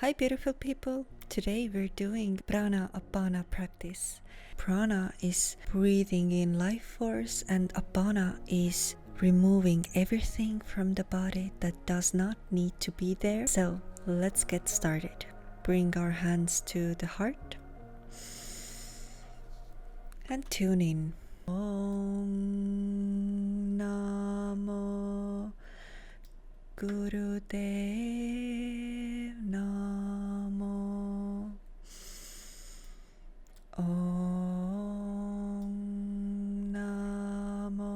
Hi beautiful people! Today we're doing Prana Apana practice. Prana is breathing in life force and Apana is removing everything from the body that does not need to be there. So let's get started. Bring our hands to the heart and tune in. Om Namo Gurudev Namo. Om Namo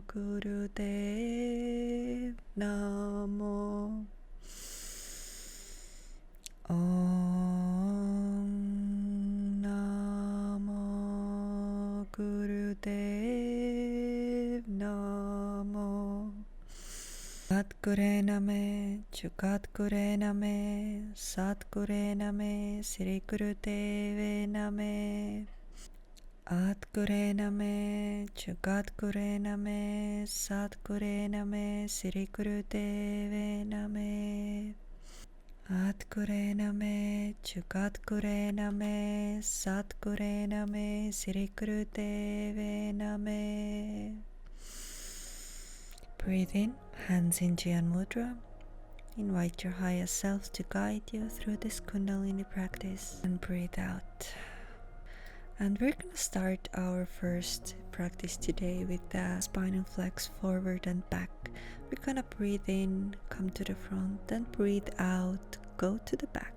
Gurudev Namo. Om Namo Gurudev Namo. Satguru Name, Jugadguru Name, Satguru Name, Sri Gurudeve Name. Atguru Name, Jugadguru Name, Satguru Name, Sri Gurudeve Name. Atguru Name, Jugadguru Name, Satguru Name, Sri Gurudeve Name. Breathe in, hands in Jyan Mudra. Invite your higher self to guide you through this Kundalini practice and breathe out. And we're going to start our first practice today with the Spinal Flex forward and back. We're going to breathe in, come to the front, and breathe out, go to the back.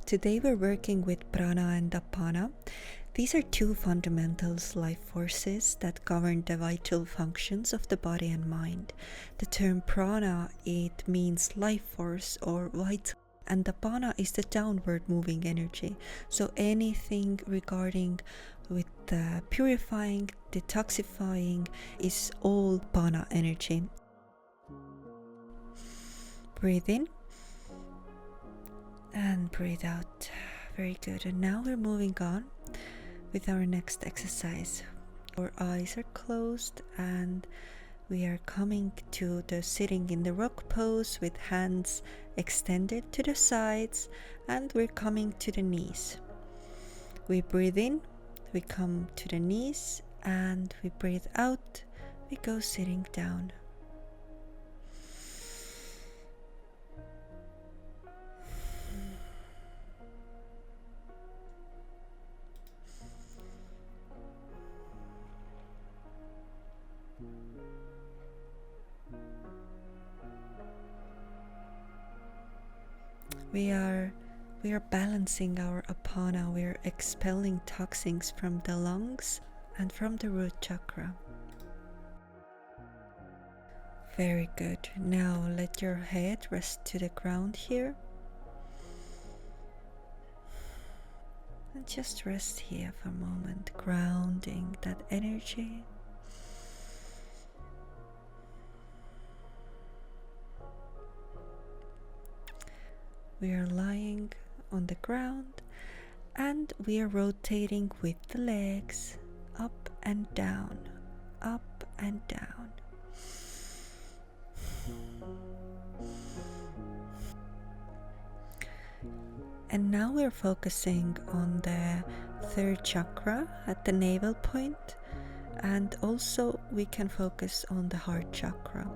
Today we're working with Prana and Apana. These are two fundamental life forces that govern the vital functions of the body and mind. The term prana, it means life force or vital, and apana is the downward moving energy. So anything regarding with purifying, detoxifying is all Prana energy. Breathe in and breathe out. Very good. And now we're moving on with our next exercise. Our eyes are closed and we are coming to the sitting in the rock pose with hands extended to the sides, and we're coming to the knees. We breathe in, we come to the knees, and we breathe out, we go sitting down. We are balancing our apana. We are expelling toxins from the lungs and from the root chakra. Very good. Now let your head rest to the ground here. And just rest here for a moment, grounding that energy. We are lying on the ground and we are rotating with the legs up and down, up and down. And now we're focusing on the third chakra at the navel point, and also we can focus on the heart chakra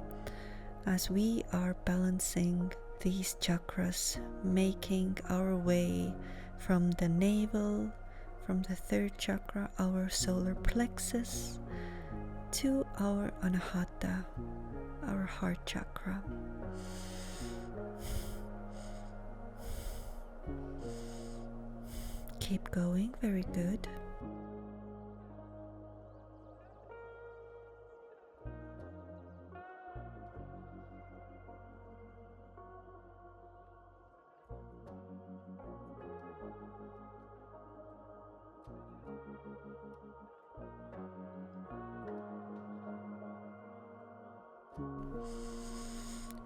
as we are balancing these chakras, making our way from the navel, from the third chakra, our solar plexus, to our anahata, our heart chakra. Keep going, very good.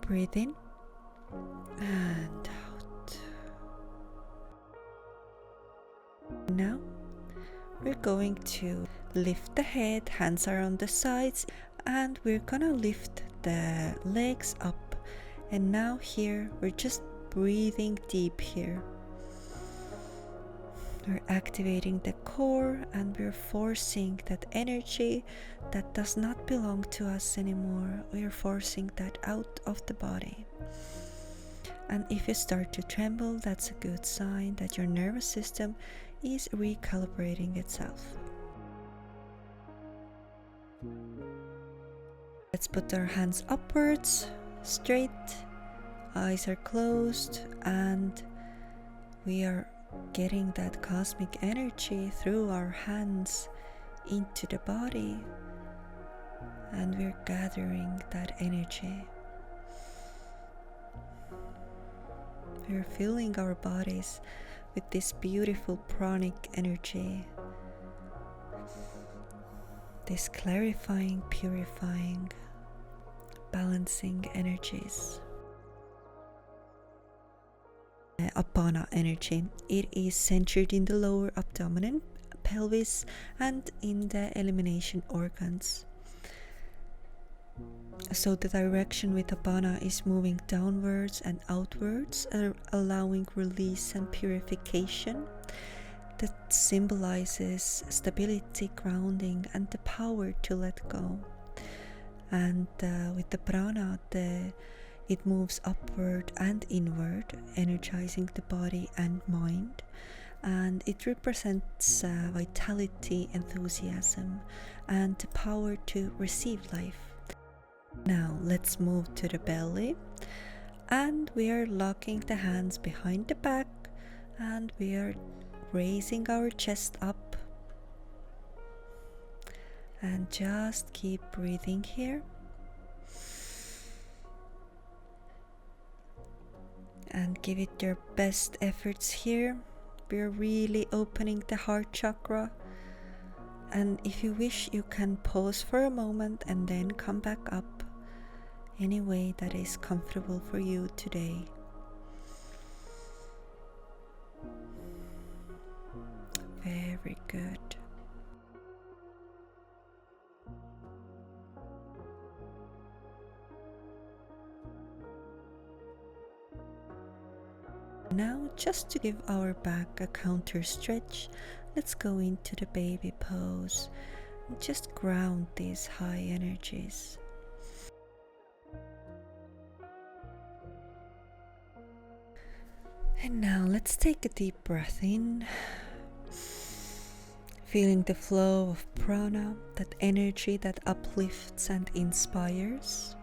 Breathe in and out. Now we're going to lift the head, hands are on the sides, and we're gonna lift the legs up. And now here we're just breathing deep here. We're activating the core and we're forcing that energy that does not belong to us anymore. We are forcing that out of the body. And if you start to tremble, that's a good sign that your nervous system is recalibrating itself. Let's put our hands upwards, straight, eyes are closed, and we are getting that cosmic energy through our hands into the body, and we're gathering that energy. We're filling our bodies with this beautiful pranic energy, this clarifying, purifying, balancing energies. Abana energy. It is centered in the lower abdomen, pelvis, and in the elimination organs. So the direction with Abana is moving downwards and outwards, allowing release and purification. That symbolizes stability, grounding, and the power to let go. And with the prana, it moves upward and inward, energizing the body and mind. And it represents vitality, enthusiasm, and the power to receive life. Now let's move to the belly. And we are locking the hands behind the back. And we are raising our chest up. And just keep breathing here. And give it your best efforts here. We're really opening the heart chakra. And if you wish, you can pause for a moment and then come back up any way that is comfortable for you today. Very good. Now, just to give our back a counter stretch, let's go into the baby pose and just ground these high energies. And now let's take a deep breath in, feeling the flow of prana, that energy that uplifts and inspires.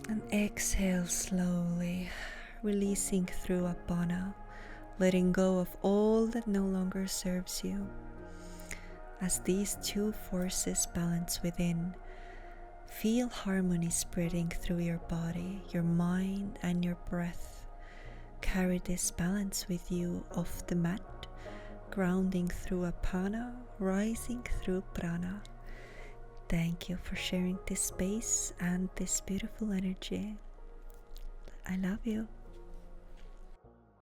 And exhale slowly, releasing through Apana, letting go of all that no longer serves you. As these two forces balance within, feel harmony spreading through your body, your mind, and your breath. Carry this balance with you off the mat, grounding through Apana, rising through prana. Thank you for sharing this space and this beautiful energy. I love you.